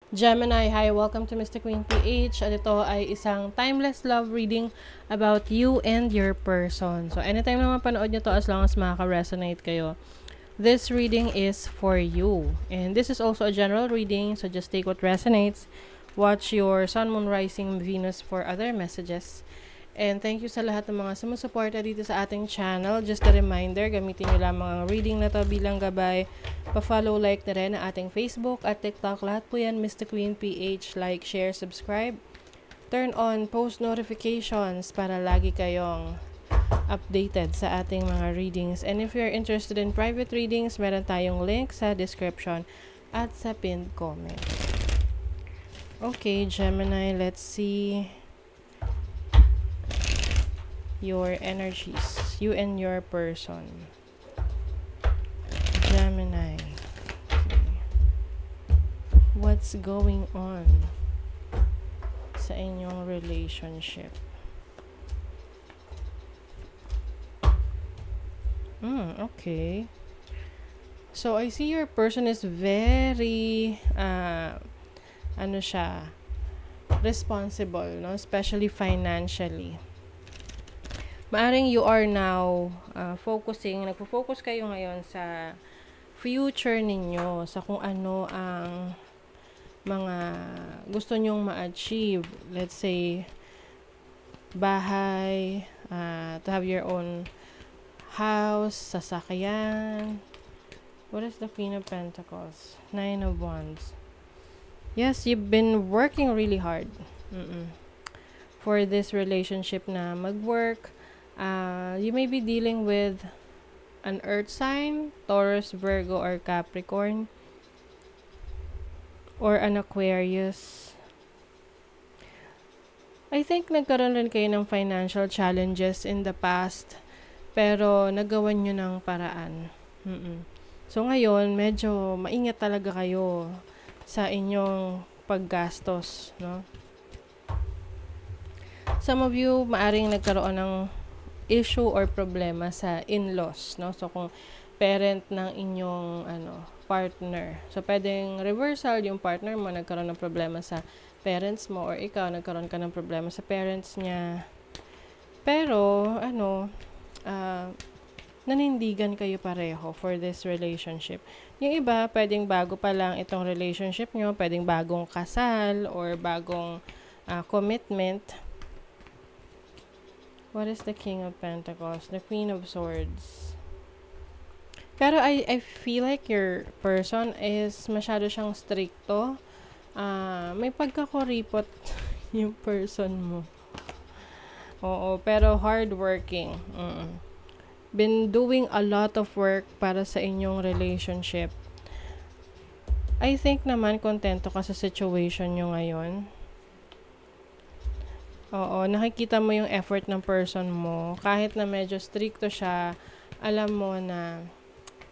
Gemini, hi! Welcome to Mr. Queen PH. At ito ay isang timeless love reading about you and your person. So, anytime na mapanood nyo to, as long as makaka-resonate kayo, this reading is for you. And this is also a general reading, so just take what resonates. Watch your Sun, Moon, Rising, Venus for other messages. And thank you sa lahat ng mga sumusuporta dito sa ating channel. Just a reminder, gamitin nyo lamang ang reading na to bilang gabay. Pa-follow, like na rin ang ating Facebook at TikTok. Lahat po yan, Mr. Queen PH. Like, share, subscribe. Turn on post notifications para lagi kayong updated sa ating mga readings. And if you're interested in private readings, meron tayong link sa description at sa pinned comment. Okay, Gemini, let's see your energies, you and your person. Gemini. Okay. What's going on sa inyong relationship? Okay. So, I see your person is very, responsible, no? Especially financially. Maaring you are now nagpo-focus kayo ngayon sa future ninyo, sa kung ano ang mga gusto nyong ma-achieve. Let's say, bahay, to have your own house, sasakyan. What is the Queen of Pentacles? Nine of Wands. Yes, you've been working really hard for this relationship na mag-work. You may be dealing with an earth sign, Taurus, Virgo, or Capricorn, or an Aquarius. I think nagkaroon rin kayo ng financial challenges in the past, pero nagawan nyo ng paraan. So ngayon, medyo maingat talaga kayo sa inyong paggastos, no? Some of you, maaring nagkaroon ng issue or problema sa in-laws, no? So, kung parent ng inyong partner. So, pwedeng reversal, yung partner mo nagkaroon ng problema sa parents mo, or ikaw nagkaroon ka ng problema sa parents niya. Pero, nanindigan kayo pareho for this relationship. Yung iba, pwedeng bago pa lang itong relationship nyo, pwedeng bagong kasal, or bagong commitment. What is the King of Pentacles? The Queen of Swords. Pero I feel like your person is masyado siyang stricto. May pagkakuripot yung person mo. Oo, pero hardworking. Been doing a lot of work para sa inyong relationship. I think naman kontento ka sa situation nyo ngayon. Oo, nakikita mo yung effort ng person mo. Kahit na medyo stricto siya, alam mo na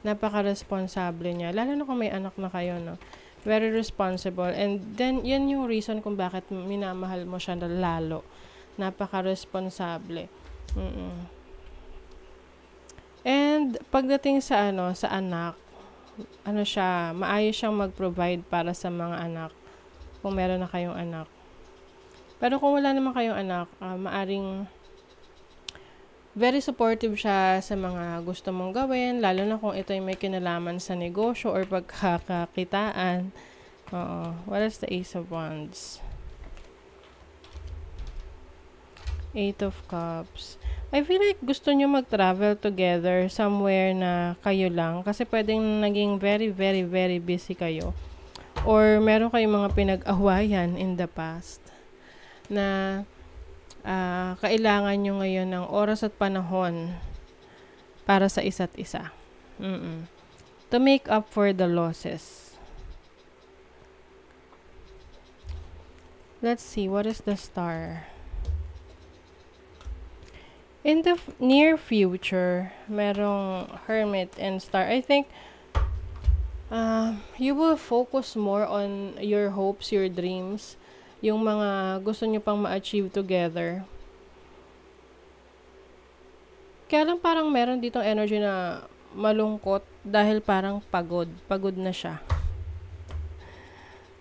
napaka-responsable niya. Lalo na kung may anak na kayo, no? Very responsible. And then, yan yung reason kung bakit minamahal mo siya na lalo. Napaka-responsable. And, pagdating sa sa anak, maayos siyang mag-provide para sa mga anak. Kung meron na kayong anak. Pero kung wala naman kayong anak, maaring very supportive siya sa mga gusto mong gawin, lalo na kung ito ay may kinalaman sa negosyo or pagkakakitaan. What is the Ace of Wands? Eight of Cups. I feel like gusto nyo mag-travel together somewhere na kayo lang kasi pwedeng naging very, very, very busy kayo. Or meron kayong mga pinag-awayan in the past na kailangan nyo ngayon ng oras at panahon para sa isa't isa. To make up for the losses. Let's see, what is the Star? In the near future, merong Hermit and Star. I think you will focus more on your hopes, your dreams, yung mga gusto nyo pang ma-achieve together. Kaya lang parang meron ditong energy na malungkot dahil parang pagod na siya.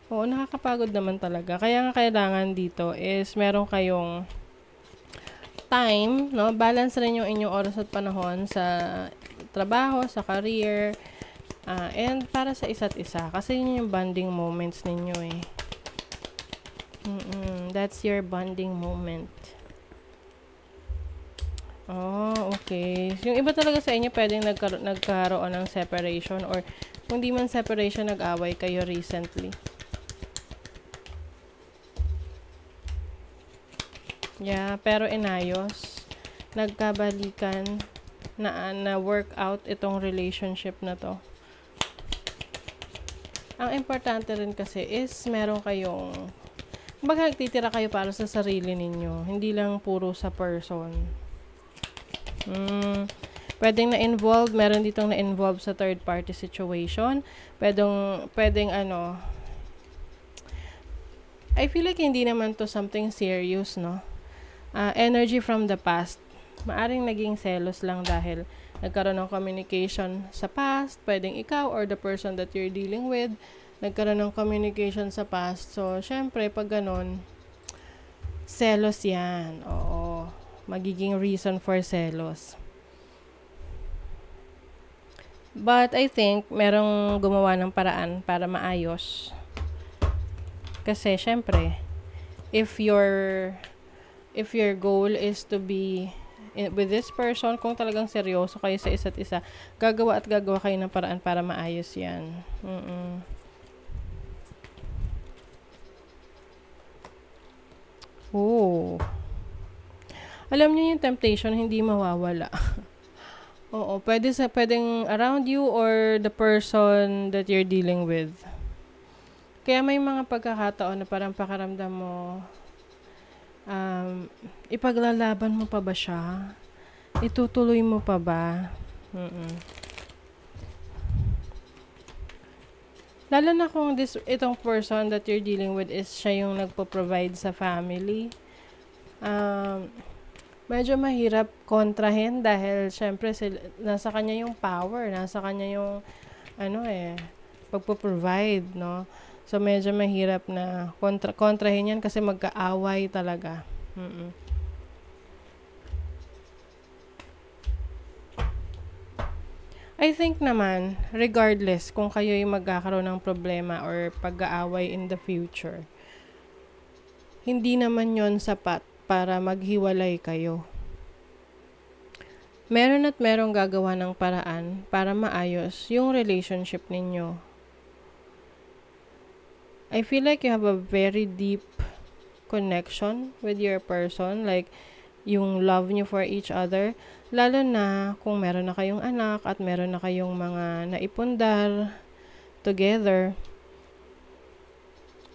Oo, nakakapagod naman talaga. Kaya nga kailangan dito is meron kayong time, no? Balance rin yung inyong oras at panahon sa trabaho, sa career, and para sa isa't isa. Kasi yun yung bonding moments ninyo eh. That's your bonding moment. Oh, okay. Yung iba talaga sa inyo pwedeng nagkaroon ng separation or kung di man separation, nag-away kayo recently. Yeah, pero inayos. Nagkabalikan na work out itong relationship na to. Ang importante rin kasi is meron kayong kumbaga nagtitira kayo para sa sarili ninyo. Hindi lang puro sa person. Pwedeng na-involve, meron ditong na-involve sa third party situation. Pwedeng ano, I feel like hindi naman to something serious, no? Energy from the past. Maaring naging selos lang dahil nagkaroon ng communication sa past. Pwedeng ikaw or the person that you're dealing with, nagkaroon ng communication sa past. So, syempre, pag ganon, selos yan. Oo. Magiging reason for selos. But I think merong gumawa ng paraan para maayos. Kasi syempre, if your goal is to be with this person, kung talagang seryoso kayo sa isa't isa, gagawa kayo ng paraan para maayos yan. Oh. Alam niyo yung temptation hindi mawawala. Oo, pwedeng around you or the person that you're dealing with. Kaya may mga pagkakataon na parang pakaramdam mo, ipaglalaban mo pa ba siya? Itutuloy mo pa ba? Lalo na kung itong person that you're dealing with is siya yung nagpo-provide sa family. Medyo mahirap kontrahin dahil syempre nasa kanya yung power, nasa kanya yung pagpo-provide, no? So medyo mahirap na kontrahin yan kasi magkaaway talaga. I think naman, regardless kung kayo yung magkakaroon ng problema or pag-aaway in the future, hindi naman yon sapat para maghiwalay kayo. Meron at merong gagawa ng paraan para maayos yung relationship ninyo. I feel like you have a very deep connection with your person, like yung love nyo for each other, lalo na kung meron na kayong anak at meron na kayong mga naipundar together.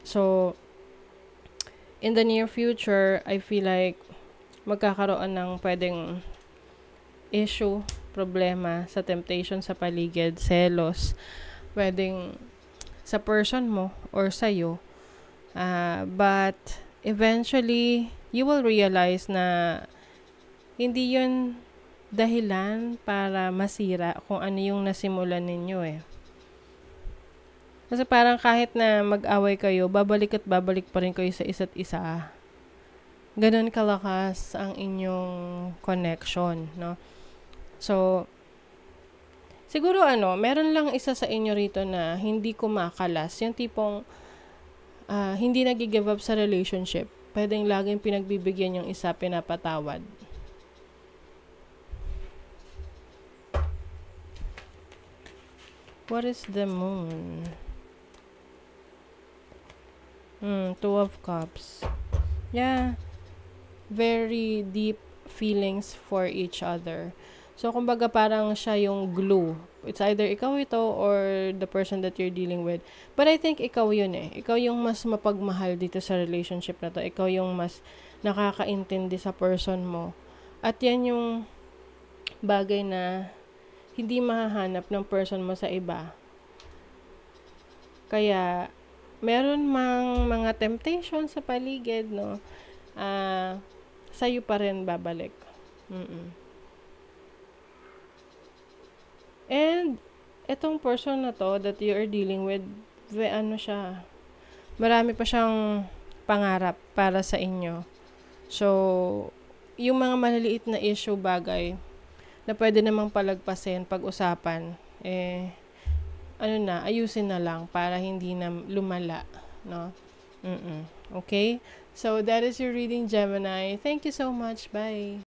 So, in the near future, I feel like magkakaroon ng pwedeng issue, problema sa temptation sa paligid, selos, pwedeng sa person mo or sa'yo. But eventually, you will realize na hindi yun dahilan para masira kung ano yung nasimulan ninyo eh. Kasi parang kahit na mag-away kayo, babalik at babalik pa rin kayo sa isa't isa. Ganon kalakas ang inyong connection, no? So, siguro meron lang isa sa inyo rito na hindi kumakalas. Yung tipong hindi nag-give up sa relationship. Pwedeng laging pinagbibigyan yung isa, pinapatawad. What is the moon? Two of Cups. Yeah. Very deep feelings for each other. So, kumbaga parang siya yung glue. It's either ikaw ito or the person that you're dealing with. But I think ikaw yun eh. Ikaw yung mas mapagmahal dito sa relationship na to. Ikaw yung mas nakakaintindi sa person mo. At yan yung bagay na hindi mahahanap ng person mo sa iba. Kaya, meron mang mga temptation sa paligid, no? Sa'yo pa rin babalik. And, etong person na to that you are dealing with, siya, marami pa siyang pangarap para sa inyo. So, yung mga maliliit na issue bagay na pwede namang palagpasin, pag-usapan, ayusin na lang para hindi na lumala, no? Okay? So, that is your reading, Gemini. Thank you so much. Bye!